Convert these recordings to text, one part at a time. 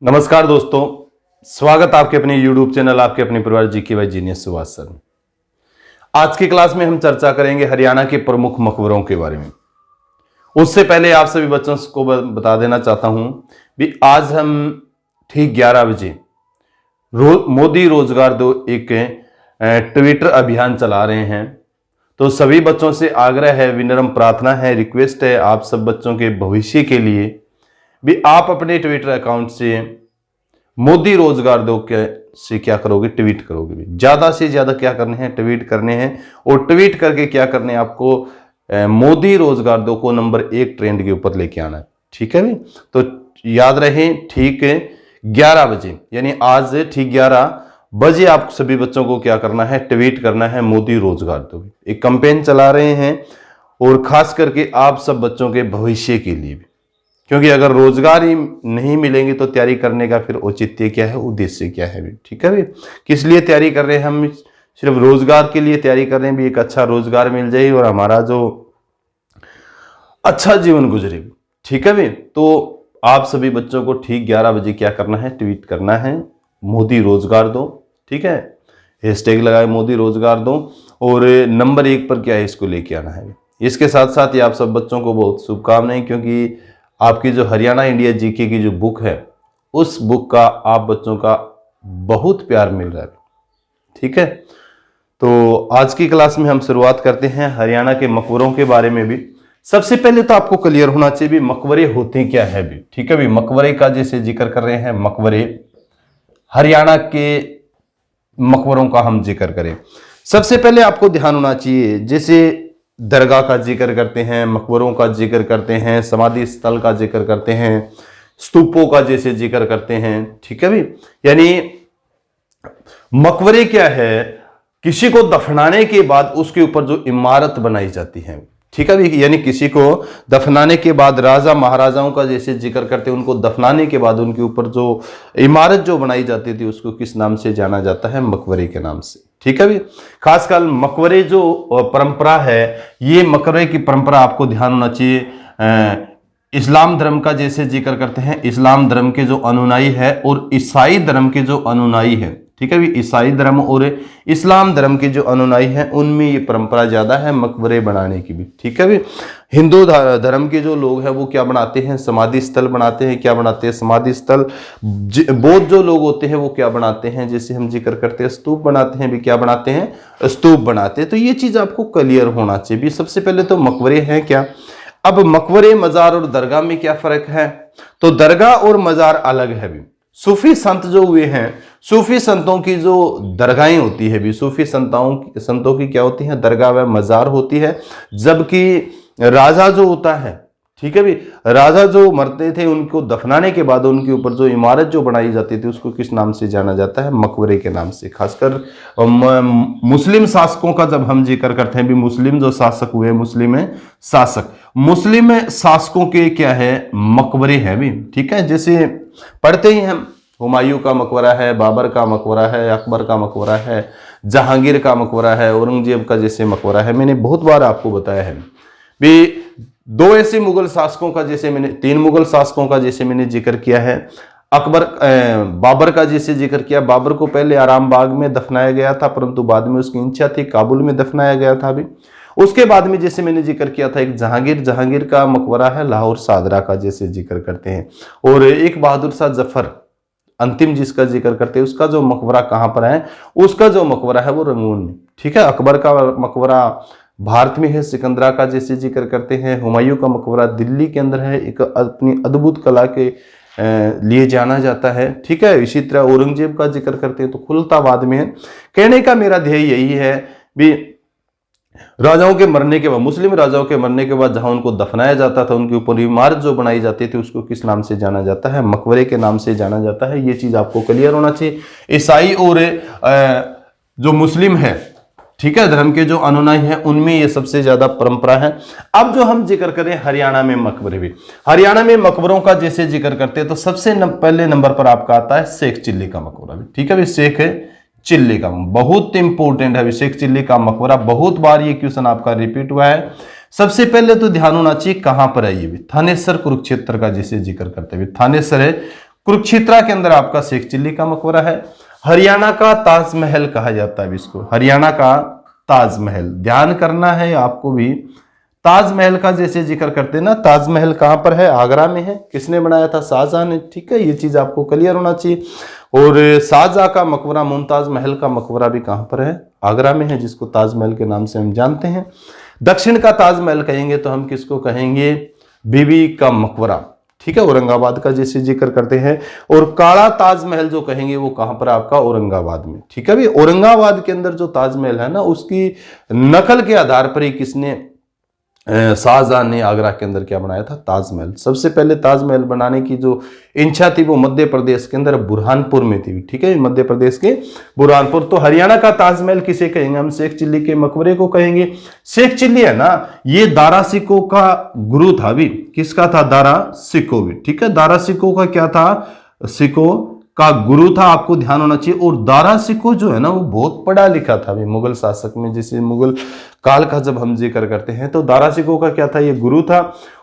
नमस्कार दोस्तों, स्वागत आपके अपने YouTube चैनल आपके अपने परिवार GK by genius Subhash sir में। आज की क्लास में हम चर्चा करेंगे हरियाणा के प्रमुख मकबरों के बारे में। उससे पहले आप सभी बच्चों को बता देना चाहता हूं भी आज हम ठीक 11 बजे मोदी रोजगार दो एक ट्विटर अभियान चला रहे हैं। तो सभी बच्चों से आग्रह है, विनम्र प्रार्थना है, रिक्वेस्ट है आप सब बच्चों के भविष्य के लिए भी आप अपने ट्विटर अकाउंट से मोदी रोजगार दो से क्या करोगे, ट्वीट करोगे भी। ज्यादा से ज्यादा क्या करने हैं, ट्वीट करने हैं। और ट्वीट करके क्या करने हैं आपको, मोदी रोजगार दो को नंबर 1 ट्रेंड के ऊपर लेके आना है। ठीक है भी, तो याद रहे ठीक 11 बजे यानी आज ठीक 11 बजे आप सभी बच्चों को क्या करना है, ट्वीट करना है मोदी रोजगार दो। एक कैंपेन चला रहे हैं और खास करके आप सब बच्चों के भविष्य के लिए भी, क्योंकि अगर रोजगार ही नहीं मिलेंगे तो तैयारी करने का फिर औचित्य क्या है, उद्देश्य क्या है भी। ठीक है भी, किस लिए तैयारी कर रहे हैं हम, सिर्फ रोजगार के लिए तैयारी कर रहे हैं भी, एक अच्छा रोजगार मिल जाए और हमारा जो अच्छा जीवन गुजरे। ठीक है भी, तो आप सभी बच्चों को ठीक 11 बजे क्या करना है, ट्वीट करना है मोदी रोजगार दो। ठीक है, हैशटैग लगाए मोदी रोजगार दो और नंबर 1 पर क्या है, इसको लेके आना है। इसके साथ साथ ही आप सब बच्चों को बहुत शुभकामनाएं, क्योंकि आपकी जो हरियाणा इंडिया जीके की जो बुक है, उस बुक का आप बच्चों का बहुत प्यार मिल रहा है। ठीक है, तो आज की क्लास में हम शुरुआत करते हैं हरियाणा के मकबरों के बारे में भी। सबसे पहले तो आपको क्लियर होना चाहिए भी मकबरे होते क्या है भी। ठीक है भी, मकबरे का जैसे जिक्र कर रहे हैं, मकबरे हरियाणा के मकबरों का हम जिक्र करें, सबसे पहले आपको ध्यान होना चाहिए, जैसे दरगाह का जिक्र करते हैं, मकबरों का जिक्र करते हैं, समाधि स्थल का जिक्र करते हैं, स्तूपों का जैसे जिक्र करते हैं। ठीक है भी, यानी मकबरे क्या है, किसी को दफनाने के बाद उसके ऊपर जो इमारत बनाई जाती है। ठीक है भी, यानी किसी को दफनाने के बाद राजा महाराजाओं का जैसे जिक्र करते हैं, उनको दफनाने के बाद उनके ऊपर जो इमारत जो बनाई जाती थी उसको किस नाम से जाना जाता है, मकबरे के नाम से। ठीक है भी, खासकर मकबरे जो परंपरा है, ये मकबरे की परंपरा आपको ध्यान होना चाहिए। इस्लाम धर्म का जैसे जिक्र करते हैं, इस्लाम धर्म के जो अनुयायी है और ईसाई धर्म के जो अनुयायी है। ठीक है भी, ईसाई धर्म और इस्लाम धर्म के जो अनुयायी हैं उनमें ये परंपरा ज्यादा है मकबरे बनाने की भी। ठीक है भी, हिंदू धर्म के जो लोग हैं वो क्या बनाते हैं, समाधि स्थल बनाते हैं। क्या बनाते हैं, समाधि स्थल। बौद्ध जो लोग होते हैं वो क्या बनाते हैं, जैसे हम जिक्र करते हैं स्तूप बनाते हैं भी। क्या बनाते हैं, स्तूप बनाते हैं। तो ये चीज आपको क्लियर होना चाहिए भी। सबसे पहले तो मकबरे हैं क्या। अब मकबरे, मजार और दरगाह में क्या फर्क है, तो दरगाह और मजार अलग है भी। सूफी संत जो हुए हैं, सूफी संतों की जो दरगाहें होती है भी, सूफी संतों की क्या होती है, दरगाह व मजार होती है। जबकि राजा जो होता है, ठीक है भी, राजा जो मरते थे उनको दफनाने के बाद उनके ऊपर जो इमारत जो बनाई जाती थी उसको किस नाम से जाना जाता है, मकबरे के नाम से। खासकर मुस्लिम शासकों का जब हम जिक्र करते हैं भी, मुस्लिम जो शासक हुए, मुस्लिम शासक, मुस्लिम शासकों के क्या है, मकबरे हैं भी। ठीक है, जैसे पढ़ते ही हम, हुमायूं का मकबरा है, बाबर का मकबरा है, अकबर का मकबरा है, जहांगीर का मकबरा है, औरंगजेब का जैसे मकबरा है। मैंने बहुत बार आपको बताया है भी। 2 ऐसे मुगल शासकों का जैसे मैंने, 3 मुगल शासकों का जैसे मैंने जिक्र किया है। बाबर का जैसे जिक्र किया, बाबर को पहले आराम बाग में दफनाया गया था, परंतु बाद में उसकी इच्छा थी काबुल में दफनाया गया था अभी। उसके बाद में जैसे मैंने जिक्र किया था एक जहांगीर का मकबरा है, लाहौर सादरा का जैसे जिक्र करते हैं। और एक बहादुर शाह जफर अंतिम जिसका जिक्र करते हैं, उसका जो मकबरा कहाँ पर है, उसका जो मकबरा है वो रंगून में। ठीक है, अकबर का मकबरा भारत में है, सिकंदरा का जैसे जिक्र करते हैं। हुमायूं का मकबरा दिल्ली के अंदर है, एक अपनी अद्भुत कला के लिए जाना जाता है। ठीक है, इसी तरह औरंगजेब का जिक्र करते हैं तो खुलताबाद में है। कहने का मेरा ध्येय यही है भी, राजाओं के मरने के बाद, मुस्लिम राजाओं के मरने के बाद जहां उनको दफनाया जाता था, उनके ऊपर इमारत जो बनाई जाती थी उसको किस नाम से जाना जाता है, मकबरे के नाम से जाना जाता है। ये चीज आपको क्लियर होना चाहिए। ईसाई और जो मुस्लिम है, ठीक है, धर्म के जो अनुयायी हैं उनमें ये सबसे ज्यादा परंपरा है। अब जो हम जिक्र करें हरियाणा में मकबरे भी, हरियाणा में मकबरों का जैसे जिक्र करते हैं तो सबसे पहले नंबर पर आपका आता है शेख चिल्ली का मकबरा भी। ठीक है भी, शेख चिल्ली का बहुत इंपॉर्टेंट है, शेख चिल्ली का मकबरा। बहुत बार ये क्वेश्चन आपका रिपीट हुआ है। सबसे पहले तो ध्यान होना चाहिए कहां पर है ये भी, थानेसर कुरुक्षेत्र का जैसे जिक्र करते हुए, थानेसर है कुरुक्षेत्र के अंदर आपका शेख चिल्ली का मकबरा है। हरियाणा का ताजमहल कहा जाता है इसको, हरियाणा का ताजमहल। ध्यान करना है आपको भी, ताजमहल का जैसे जिक्र करते हैं ना, ताजमहल कहां पर है? आगरा में है। किसने बनाया था? शाहजहां ने। ठीक है, ये चीज आपको क्लियर होना चाहिए। और शाहजहां का मकबरा, मुमताज महल का मकबरा भी कहां पर है? आगरा में है, जिसको ताजमहल के नाम से हम जानते हैं। दक्षिण का ताजमहल कहेंगे तो हम किसको कहेंगे? बीबी का मकबरा। ठीक है, औरंगाबाद का जैसे जिक्र करते हैं। और काला ताजमहल जो कहेंगे वो कहां पर? आपका औरंगाबाद में। ठीक है भी, औरंगाबाद के अंदर जो ताजमहल है ना, उसकी नकल के आधार पर ही किसने, शाहजहां ने आगरा के अंदर क्या बनाया था? ताजमहल। सबसे पहले ताजमहल बनाने की जो इच्छा थी वो मध्य प्रदेश के अंदर बुरहानपुर में थी। ठीक है, मध्य प्रदेश के बुरहानपुर। तो हरियाणा का ताजमहल किसे कहेंगे हम? शेख चिल्ली के मकबरे को कहेंगे। शेख चिल्ली है ना, ये दारा सिकों का गुरु था भी। किसका था? दारा सिकों भी। ठीक है, दारा सिकों का क्या था? सिकों का गुरु था, आपको ध्यान होना चाहिए। और दारा सिकों जो है ना, वो बहुत पढ़ा लिखा था भी। मुगल शासक में, जैसे मुगल काल का जब हम जिक्र करते हैं तो दारा सिकों का क्या था? ये गुरु था।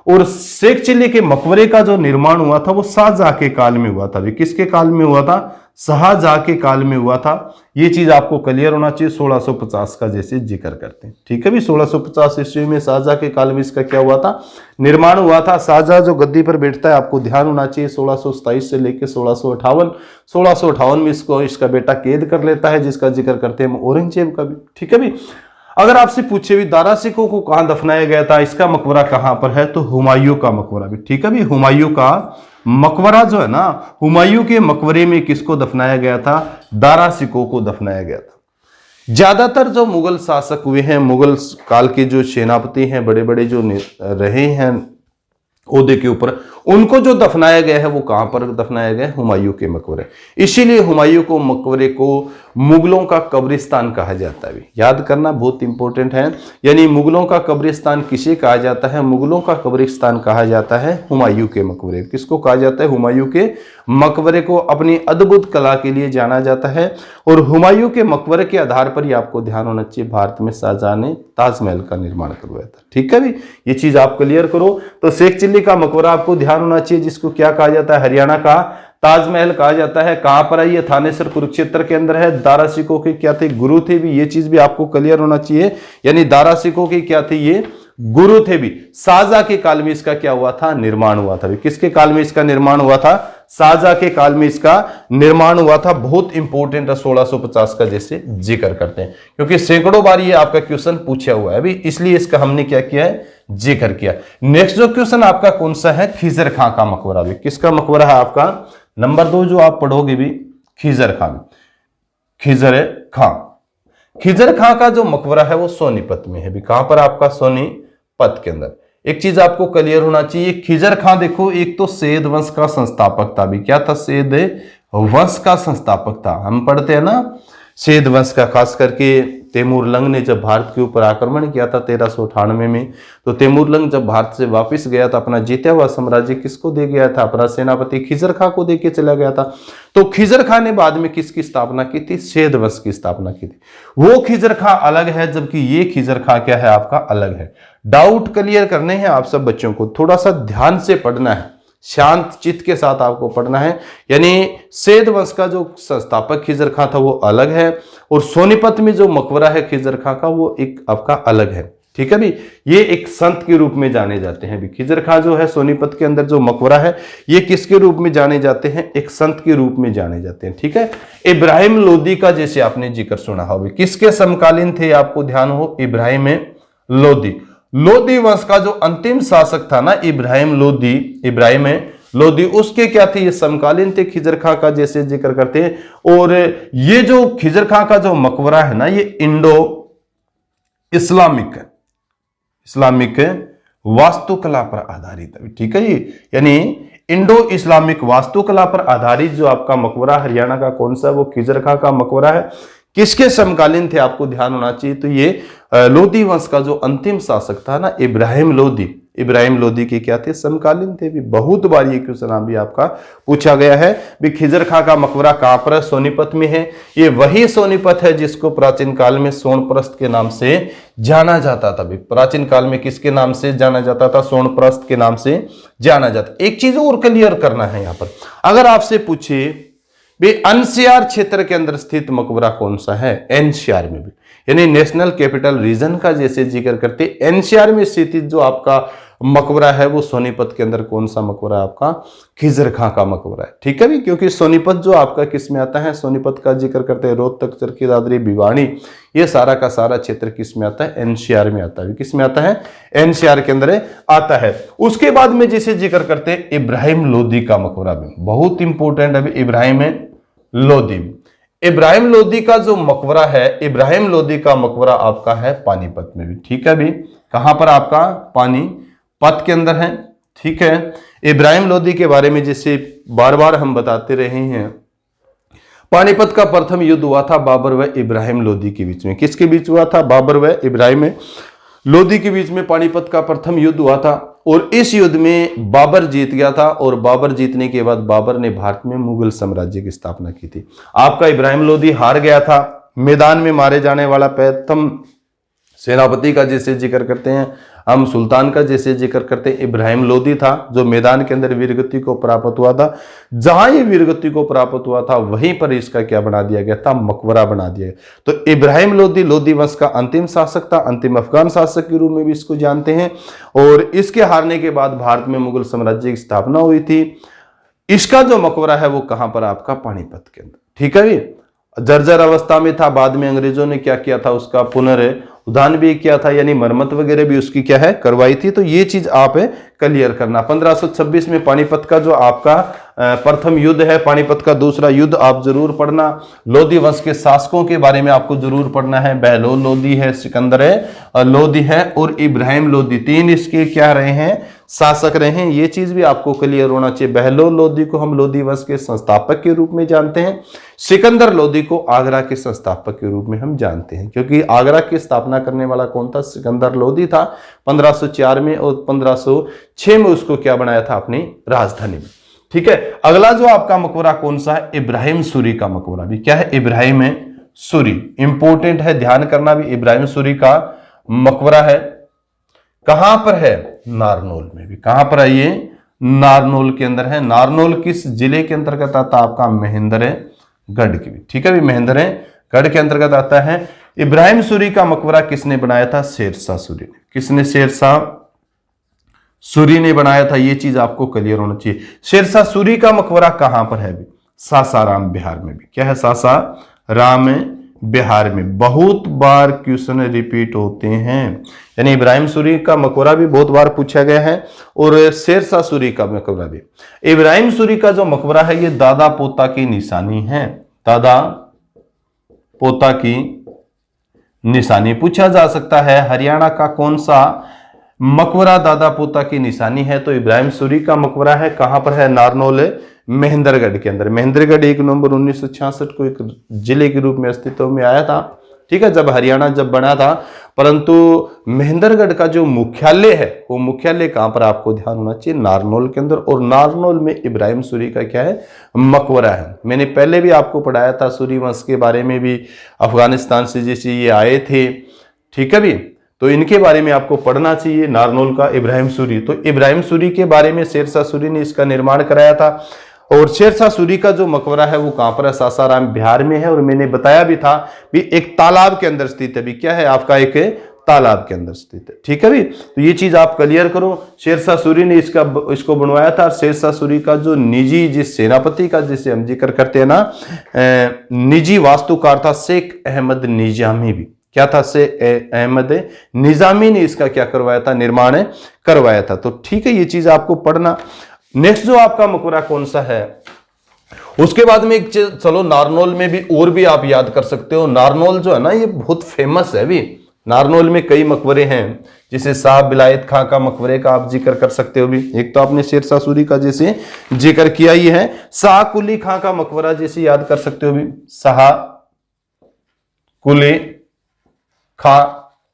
और शेख चिल्ली के मकबरे का जो निर्माण हुआ था वो शाहजहां के काल में हुआ था। किसके काल में हुआ था? शाहजहां के काल में हुआ था। ये चीज आपको क्लियर होना चाहिए। 1650 का जैसे जिक्र करते हैं। ठीक है भी, 1650 ईस्वी में शाहजहां के काल में इसका क्या हुआ था? निर्माण हुआ था। शाहजहां जो गद्दी पर बैठता है, आपको ध्यान होना चाहिए, 1627 से लेकर 1658 में इसका बेटा कैद कर लेता है, जिसका जिक्र करते हैं औरंगजेब का भी। ठीक है भी, अगर आपसे पूछे भी दारा सिकों को कहां दफनाया गया था, इसका मकबरा कहां पर है, तो हुमायूं का मकबरा भी। ठीक है भी, हुमायूं का मकबरा जो है ना, हुमायूं के मकबरे में किसको दफनाया गया था? दारा सिकों को दफनाया गया था। ज्यादातर जो मुगल शासक हुए हैं, मुगल काल के जो सेनापति हैं, बड़े बड़े जो रहे हैं ओहदे के ऊपर, उनको जो दफनाया गया है वो कहां पर दफनाया गया है? हुमायूं के मकबरे। इसीलिए हुमायूं को मकबरे को मुगलों का कब्रिस्तान कहा जाता है। याद करना बहुत इंपॉर्टेंट है। यानी मुगलों का कब्रिस्तान किसे कहा जाता है? मुगलों का कब्रिस्तान कहा जाता है हुमायूं के मकबरे। किसको कहा जाता है? हुमायूं के मकबरे को अपनी अद्भुत कला के लिए जाना जाता है। और हुमायूं के मकबरे के आधार पर ही आपको ध्यान होना चाहिए, भारत में शाहजहां ने ताजमहल का निर्माण करवाया था। ठीक है भी, ये चीज आप क्लियर करो। तो शेख चिल्ली का मकबरा आपको ध्यान होना चाहिए, जिसको क्या कहा जाता है? हरियाणा का ताजमहल कहा जाता है। कहां पर है ये? थानेसर कुरुक्षेत्र के अंदर है। दारा सिकों के क्या थे? गुरु थे भी। ये चीज भी आपको क्लियर होना चाहिए। यानी दारा सिकों की क्या थे? ये गुरु थे भी। शाहजहां के काल में इसका क्या हुआ था? निर्माण हुआ था। किसके काल में इसका निर्माण हुआ था? शाहजहां के काल में इसका निर्माण हुआ था। बहुत इंपॉर्टेंट है, 1650 का जैसे जिक्र करते हैं, क्योंकि सैकड़ों बार ये आपका क्वेश्चन पूछा हुआ है अभी, इसलिए इसका हमने क्या किया है? जिक्र किया। नेक्स्ट जो क्वेश्चन आपका कौन सा है? खिजर खां का मकबरा भी। किसका मकबरा है आपका? नंबर 2 जो आप पढ़ोगे भी, खिजर खां। खिजर खां, खिजर खां का जो मकबरा है वो सोनीपत में है भी। कहां पर? आपका सोनीपत के अंदर। एक चीज आपको क्लियर होना चाहिए, खिजर खां देखो, एक तो सैयद वंश का संस्थापक था भी। क्या था? सैयद वंश का संस्थापक था। हम पढ़ते हैं ना सैयद वंश का, खास करके तैमूरलंग ने जब भारत के ऊपर आक्रमण किया था 1398 में, तो तैमूरलंग जब भारत से वापस गया था, अपना जीता हुआ साम्राज्य किसको दे गया था? अपना सेनापति खिजर खां को दे के चला गया था। तो खिजर खां ने बाद में किसकी स्थापना की थी? सैयद वंश की स्थापना की थी। वो खिजर खां अलग है, जबकि ये खिजर खां क्या है? आपका अलग है। डाउट क्लियर करने हैं आप सब बच्चों को, थोड़ा सा ध्यान से पढ़ना है, शांत चित्त के साथ आपको पढ़ना है। यानी सैयद वंश का जो संस्थापक खिजर खां था वो अलग है, और सोनीपत में जो मकबरा है खिजर खां का वो एक आपका अलग है। ठीक है भी, ये एक संत के रूप में जाने जाते हैं भी। खिजर खां जो है सोनीपत के अंदर जो मकबरा है, ये किसके रूप में जाने जाते हैं? एक संत के रूप में जाने जाते हैं। ठीक है, इब्राहिम लोदी का जैसे आपने जिक्र सुना हो, किसके समकालीन थे? आपको ध्यान हो, इब्राहिम लोदी। लोदी वंश का जो अंतिम शासक था ना, इब्राहिम लोदी, उसके क्या थे? ये समकालीन थे खिजर खां का जैसे जिक्र करते हैं। और ये जो खिजर खां का जो मकबरा है ना, ये इंडो इस्लामिक वास्तुकला पर आधारित है। ठीक है, ये यानी इंडो इस्लामिक वास्तुकला पर आधारित जो आपका मकबरा हरियाणा का कौन सा? वो खिजर खां का मकबरा है। किसके समकालीन थे, आपको ध्यान होना चाहिए। तो ये लोदी वंश का जो अंतिम शासक था ना, इब्राहिम लोदी, इब्राहिम लोदी के क्या थे, समकालीन थे भी। बहुत बार ये क्वेश्चन अभी आपका पूछा गया है भी। खिजर खां का मकबरा कहां पर है, सोनीपत में है। ये वही सोनीपत है जिसको प्राचीन काल में सोनप्रस्थ के नाम से जाना जाता था भी। प्राचीन काल में किसके नाम से जाना जाता था, सोनप्रस्थ के नाम से जाना जाता। एक चीज और क्लियर करना है यहां पर, अगर आपसे पूछे भी एनसीआर क्षेत्र के अंदर स्थित मकबरा कौन सा है, एनसीआर में भी, यानी नेशनल कैपिटल रीजन का जैसे जिक्र करते, एनसीआर में स्थित जो आपका मकबरा है वो सोनीपत के अंदर कौन सा मकबरा है, आपका खिजर खां का मकबरा है। ठीक है भी, क्योंकि सोनीपत जो आपका किस में आता है, सोनीपत का जिक्र करते हैं, रोहतक, चरखी दादरी, भिवानी, ये सारा का सारा क्षेत्र किस में आता है, एनसीआर में आता है। किस में आता है, एनसीआर के अंदर आता है। उसके बाद में जिसे जिक्र करते हैं इब्राहिम लोदी का मकबरा भी बहुत इंपॉर्टेंट है। इब्राहिम लोदी, इब्राहिम लोदी का जो मकबरा है, इब्राहिम लोदी का मकबरा आपका है पानीपत में भी। ठीक है भी, कहां पर आपका, पानीपत के अंदर है। ठीक है, इब्राहिम लोदी के बारे में जैसे बार बार हम बताते रहे हैं, पानीपत का प्रथम युद्ध हुआ था बाबर व इब्राहिम लोदी के बीच में। किसके बीच हुआ था, बाबर व इब्राहिम लोदी के बीच में पानीपत का प्रथम युद्ध हुआ था। और इस युद्ध में बाबर जीत गया था, और बाबर जीतने के बाद बाबर ने भारत में मुगल साम्राज्य की स्थापना की थी। आपका इब्राहिम लोदी हार गया था, मैदान में मारे जाने वाला प्रथम सेनापति का जैसे जिक्र करते हैं हम, सुल्तान का जैसे जिक्र करते हैं, इब्राहिम लोदी था जो मैदान के अंदर वीरगति को प्राप्त हुआ था। जहां ये वीरगति को प्राप्त हुआ था वहीं पर इसका क्या बना दिया गया था, मकबरा बना दिया गया। तो इब्राहिम लोदी लोदी वंश का अंतिम शासक था, अंतिम अफगान शासक के रूप में भी इसको जानते हैं। और इसके हारने के बाद भारत में मुगल साम्राज्य की स्थापना हुई थी। इसका जो मकबरा है वो कहां पर, आपका पानीपत के अंदर। ठीक है भी, जर्जर अवस्था में था, बाद में अंग्रेजों ने क्या किया था, उसका पुनरुद्धार भी किया था, यानी मरम्मत वगैरह भी उसकी क्या है, करवाई थी। तो ये चीज आप क्लियर करना। 1526 में पानीपत का जो आपका प्रथम युद्ध है, पानीपत का दूसरा युद्ध आप जरूर पढ़ना। लोदी वंश के शासकों के बारे में आपको जरूर पढ़ना है। बहलोल लोदी है, सिकंदर लोदी है और इब्राहिम लोदी, तीन इसके क्या रहे हैं, शासक रहे हैं। ये चीज भी आपको क्लियर होना चाहिए। बहलोल लोदी को हम लोदी वंश के संस्थापक के रूप में जानते हैं, सिकंदर लोदी को आगरा के संस्थापक के रूप में हम जानते हैं, क्योंकि आगरा की स्थापना करने वाला कौन था, सिकंदर लोदी था 1504 में, और 1506 में उसको क्या बनाया था, अपनी राजधानी में। ठीक है, अगला जो आपका मकबरा कौन सा है, इब्राहिम सूरी का मकबरा भी क्या है, इब्राहिम सूरी, इंपोर्टेंट है, ध्यान करना भी। इब्राहिम सूरी का मकबरा है, कहां पर है, नारनौल में भी। कहां पर है ये, नारनौल के अंदर है। नारनौल किस जिले के अंतर्गत आता है, आपका महेंद्रगढ़ की भी। ठीक है भी, महेंद्रगढ़ के अंतर्गत आता है। इब्राहिम सूरी का मकबरा किसने बनाया था, शेरशाह सूरी ने। किसने, शेरशाह सूरी ने बनाया था। ये चीज आपको क्लियर होना चाहिए। शेरशाह सूरी का मकबरा कहां पर है भी, सासाराम बिहार में भी। क्या है, सासाराम बिहार में। बहुत बार क्वेश्चन रिपीट होते हैं, यानी इब्राहिम सूरी का मकबरा भी बहुत बार पूछा गया है, और शेरशाह सूरी का मकबरा भी। इब्राहिम सूरी का जो मकबरा है ये दादा पोता की निशानी है, दादा पोता की निशानी। पूछा जा सकता है हरियाणा का कौन सा मकबरा दादा पोता की निशानी है, तो इब्राहिम सूरी का मकबरा है। कहां पर है, नारनौल महेंद्रगढ़ के अंदर। महेंद्रगढ़ 1 नवंबर 1966 को एक जिले के रूप में अस्तित्व में आया था। ठीक है, जब हरियाणा जब बना था, परंतु महेंद्रगढ़ का जो मुख्यालय है वो मुख्यालय कहां पर, आपको ध्यान होना चाहिए, नारनौल के अंदर। और नारनौल में इब्राहिम सूरी का क्या है, मकबरा है। मैंने पहले भी आपको पढ़ाया था सूरी वंश के बारे में भी, अफगानिस्तान से जैसे ये आए थे। ठीक है भी, तो इनके बारे में आपको पढ़ना चाहिए, नारनौल का इब्राहिम सूरी। तो इब्राहिम सूरी के बारे में शेरशाह सूरी ने इसका निर्माण कराया था। और शेरशाह सूरी का जो मकबरा है वो कहां पर है, सासाराम बिहार में है। और मैंने बताया भी था भी एक तालाब के अंदर स्थित है भी। क्या है, आपका एक तालाब के अंदर स्थित है। ठीक है भी, तो ये चीज आप क्लियर करो। शेरशाह सूरी ने इसको बनवाया था। शेरशाह सूरी का जो निजी, जिस सेनापति का जिसे हम जिक्र करते हैं ना, निजी वास्तुकार था शेख अहमद निजामी भी। क्या था, शेख अहमद निजामी ने इसका क्या करवाया था, निर्माण करवाया था। तो ठीक है, ये चीज आपको पढ़ना। नेक्स्ट जो आपका मकबरा कौन सा है, उसके बाद में एक चीज, चलो नारनौल में भी और भी आप याद कर सकते हो। नारनौल जो है ना ये बहुत फेमस है भी। नारनौल में कई मकबरे हैं, जिसे साहब विलायत खां का मकबरे का आप जिक्र कर सकते हो भी। एक तो आपने शेरशाह सूरी का जैसे जिक्र किया ही है। शाह कुली खां का मकबरा जैसे याद कर सकते हो भी। शाह कुली खां,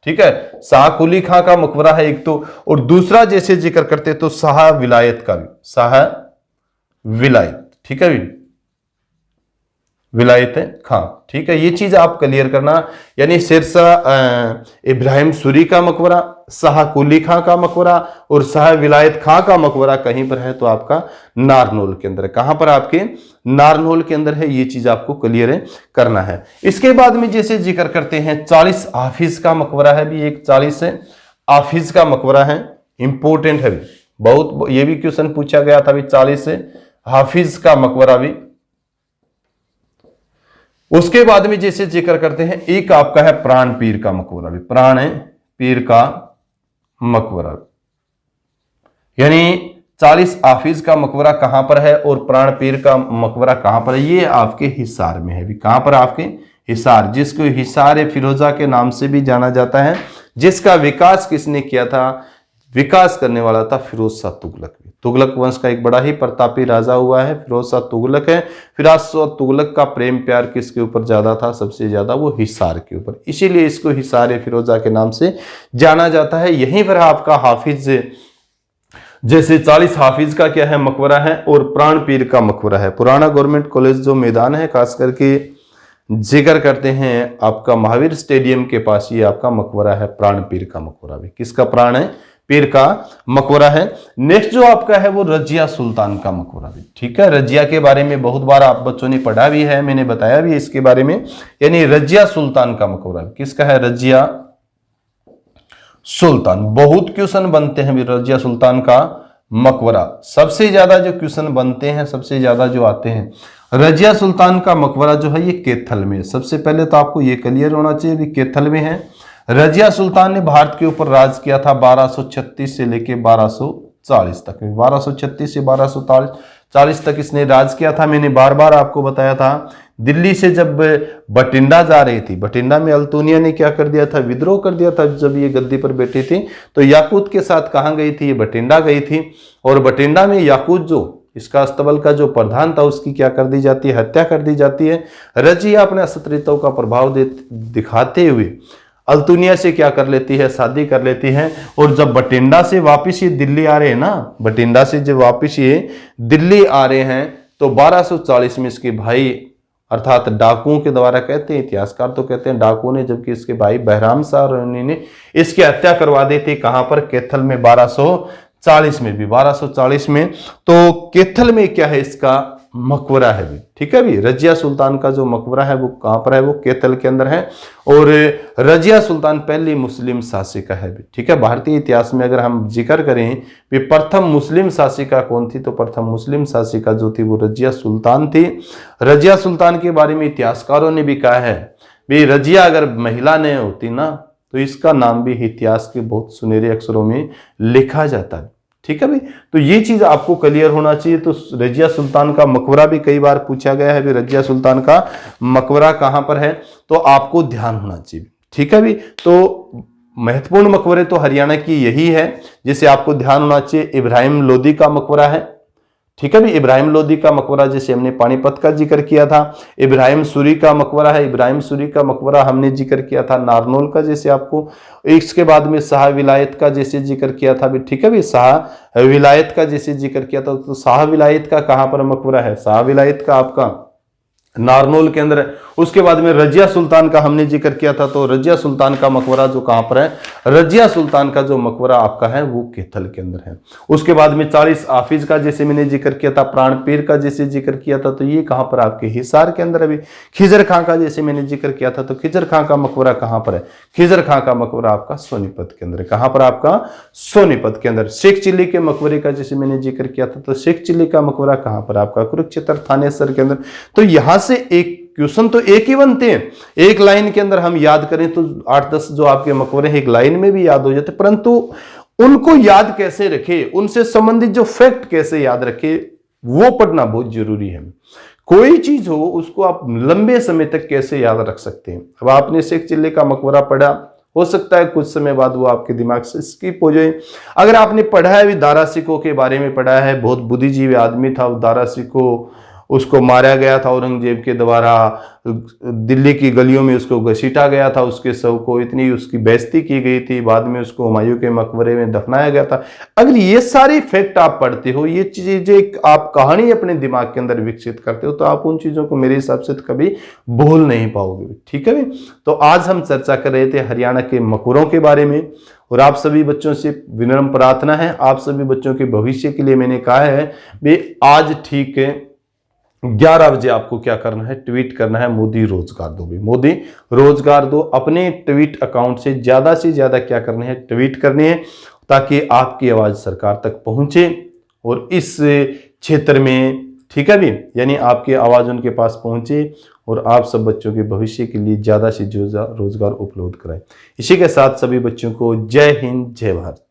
ठीक है, शाह कुली खां का मकबरा है एक तो, और दूसरा जैसे जिक्र करते तो शाह विलायत का भी, शाह विलायत, ठीक है भी, विलायत खां, ठीक है। ये चीज आप क्लियर करना, यानी शेरशाह इब्राहिम सूरी का मकबरा, शाह कुली खां का मकबरा और शाह विलायत खां का मकबरा कहीं पर है तो आपका नारनौल के अंदर है। कहां पर? आपके नारनौल के अंदर है। ये चीज आपको क्लियर करना है। इसके बाद में जैसे जिक्र करते हैं 40 हाफिज का मकबरा है भी, एक 40 हाफिज का मकबरा है, इंपोर्टेंट है भी बहुत, ये भी क्वेश्चन पूछा गया था भी, 40 हाफिज का मकबरा भी। उसके बाद में जैसे जिक्र करते हैं एक आपका है प्राण पीर का मकबरा भी, प्राण पीर का मकबरा, यानी 40 हाफिज का मकबरा कहां पर है और प्राण पीर का मकबरा कहां पर है? ये आपके हिसार में है भी। कहां पर? आपके हिसार, जिसको हिसार फिरोजा के नाम से भी जाना जाता है, जिसका विकास किसने किया था? विकास करने वाला था फिरोज शाह तुगलक। तुगलक वंश का एक बड़ा ही प्रतापी राजा हुआ है फिरोज शाह तुगलक है। फिरोज शाह तुगलक का प्रेम प्यार किसके ऊपर ज्यादा था? सबसे ज्यादा वो हिसार के ऊपर, इसीलिए इसको हिसार फिरोजा के नाम से जाना जाता है। यहीं पर आपका हाफिज, जैसे 40 हाफिज का क्या है मकबरा है और प्राण पीर का मकबरा है। पुराना गवर्नमेंट कॉलेज जो मैदान है, खास करके जिक्र करते हैं आपका महावीर स्टेडियम के पास, ये आपका मकबरा है प्राण पीर का मकबरा भी। किसका? प्राण पीर का मकबरा है। नेक्स्ट जो आपका है वो रजिया सुल्तान का मकबरा भी, ठीक है। रजिया के बारे में बहुत बार आप बच्चों ने पढ़ा भी है, मैंने बताया भी इसके बारे में, यानी रजिया सुल्तान का मकबरा। किसका है? रजिया सुल्तान। बहुत क्वेश्चन बनते हैं भी रजिया सुल्तान का मकबरा, सबसे ज्यादा जो क्वेश्चन बनते हैं, सबसे ज्यादा जो आते हैं, रजिया सुल्तान का मकबरा जो है ये कैथल में। सबसे पहले तो आपको ये क्लियर होना चाहिए भी कैथल में है। रजिया सुल्तान ने भारत के ऊपर राज किया था 1236 से लेके 1240 तक। 1236 से 1240 तक इसने राज किया था। मैंने बार बार आपको बताया था, दिल्ली से जब बठिंडा जा रही थी, बठिंडा में अल्तुनिया ने क्या कर दिया था? विद्रोह कर दिया था। जब ये गद्दी पर बैठी थी तो याकूत के साथ कहां गई थी? ये बठिंडा गई थी, और बठिंडा में याकूत जो इसका अस्तबल का जो प्रधान था उसकी क्या कर दी जाती है? हत्या कर दी जाती है। रजिया अपने असत्रितों का प्रभाव दिखाते हुए अल्तुनिया से क्या कर लेती है? शादी कर लेती है। और जब बठिंडा से वापिस ये दिल्ली आ रहे हैं ना, बठिंडा से जब वापिस ये दिल्ली आ रहे हैं तो 1240 में इसके भाई अर्थात डाकुओं के द्वारा, कहते हैं इतिहासकार तो कहते हैं डाकुओं ने, जबकि इसके भाई बहराम शाह रोनी ने इसकी हत्या करवा दी थी। कहां पर? कैथल में 1240 में भी, 1240 में। तो कैथल में क्या है? इसका मकबरा है भी, ठीक है भी। रजिया सुल्तान का जो मकबरा है वो कहां पर है? वो कैथल के अंदर है। और रजिया सुल्तान पहली मुस्लिम शासिका है भी, ठीक है। भारतीय इतिहास में अगर हम जिक्र करें कि प्रथम मुस्लिम शासिका कौन थी, तो प्रथम मुस्लिम शासिका जो थी वो रजिया सुल्तान थी। रजिया सुल्तान के बारे में इतिहासकारों ने भी कहा है भी, रजिया अगर महिला नहीं होती ना तो इसका नाम भी इतिहास के बहुत सुनहरे अक्षरों में लिखा जाता है, ठीक है भाई। तो ये चीज आपको क्लियर होना चाहिए। तो रजिया सुल्तान का मकबरा भी कई बार पूछा गया है भी, रजिया सुल्तान का मकबरा कहां पर है, तो आपको ध्यान होना चाहिए, ठीक है भाई। तो महत्वपूर्ण मकबरे तो हरियाणा की यही है जिसे आपको ध्यान होना चाहिए। इब्राहिम लोदी का मकबरा है, ठीक है भाई। इब्राहिम लोदी का मकबरा जैसे हमने पानीपत का जिक्र किया था। इब्राहिम सूरी का मकबरा है, इब्राहिम सूरी का मकबरा हमने जिक्र किया था नारनौल का, जैसे आपको। इसके बाद में शाह विलायत का जैसे जिक्र किया था भी, ठीक है भाई। शाह विलायत का जैसे जिक्र किया था, तो शाह विलायत का कहां पर मकबरा है? शाह विलायत का आपका नारनौल के अंदर है। उसके बाद में रजिया सुल्तान का हमने जिक्र किया था, तो रजिया सुल्तान का मकबरा जो कहां पर है? रजिया सुल्तान का जो मकबरा आपका है वो कैथल के अंदर है। उसके बाद में 40 हाफिज का जैसे मैंने जिक्र किया था, प्राण पीर का जैसे जिक्र किया था, तो ये कहां पर? आपके हिसार के अंदर। अभी खिजर खां का जैसे मैंने जिक्र किया था, तो खिजर खां का मकबरा कहां पर है? खिजर खां का मकबरा आपका सोनीपत के अंदर। कहां पर? आपका सोनीपत के अंदर। शेख चिल्ली के मकबरे का जैसे मैंने जिक्र किया था, तो शेख चिल्ली का मकबरा कहां पर? आपका कुरुक्षेत्र थानेसर के अंदर। तो यहां से एक क्वेश्चन तो एक ही बनते हैं, एक लाइन के अंदर हम याद करें तो 8-10 जो आपके मकबरे हैं एक लाइन में भी याद हो जाते, परंतु उनको याद कैसे रखे, उनसे संबंधित जो फैक्ट कैसे याद रखे, वो पढ़ना बहुत जरूरी है। कोई चीज हो उसको आप लंबे समय तक कैसे याद रख सकते हैं। अब आपने शेख चिल्ली का मकबरा पढ़ा, हो सकता है कुछ समय बाद वो आपके दिमाग से स्किप हो जाए। अगर आपने पढ़ा है भी, दारा सिकोह के बारे में पढ़ा है, बहुत बुद्धिजीवी आदमी था वो दारा सिकोह, उसको मारा गया था औरंगजेब के द्वारा, दिल्ली की गलियों में उसको घसीटा गया था, उसके शव को इतनी उसकी बेइज्जती की गई थी, बाद में उसको हुमायूं के मकबरे में दफनाया गया था। अगर ये सारी फैक्ट आप पढ़ते हो, ये चीजें आप कहानी अपने दिमाग के अंदर विकसित करते हो, तो आप उन चीजों को मेरे हिसाब से कभी भूल नहीं पाओगे। ठीक है भी। तो आज हम चर्चा कर रहे थे हरियाणा के मकबरों के बारे में, और आप सभी बच्चों से विनम्र प्रार्थना है, आप सभी बच्चों के भविष्य के लिए मैंने कहा है भी आज ठीक 11 बजे आपको क्या करना है, ट्वीट करना है मोदी रोजगार दो। भी मोदी रोजगार दो, अपने ट्वीट अकाउंट से ज्यादा क्या करने हैं, ट्वीट करने हैं, ताकि आपकी आवाज सरकार तक पहुंचे और इस क्षेत्र में, ठीक है भी, यानी आपकी आवाज उनके पास पहुंचे और आप सब बच्चों के भविष्य के लिए ज्यादा से ज्यादा रोजगार उपलब्ध कराएं। इसी के साथ सभी बच्चों को जय हिंद, जय भारत।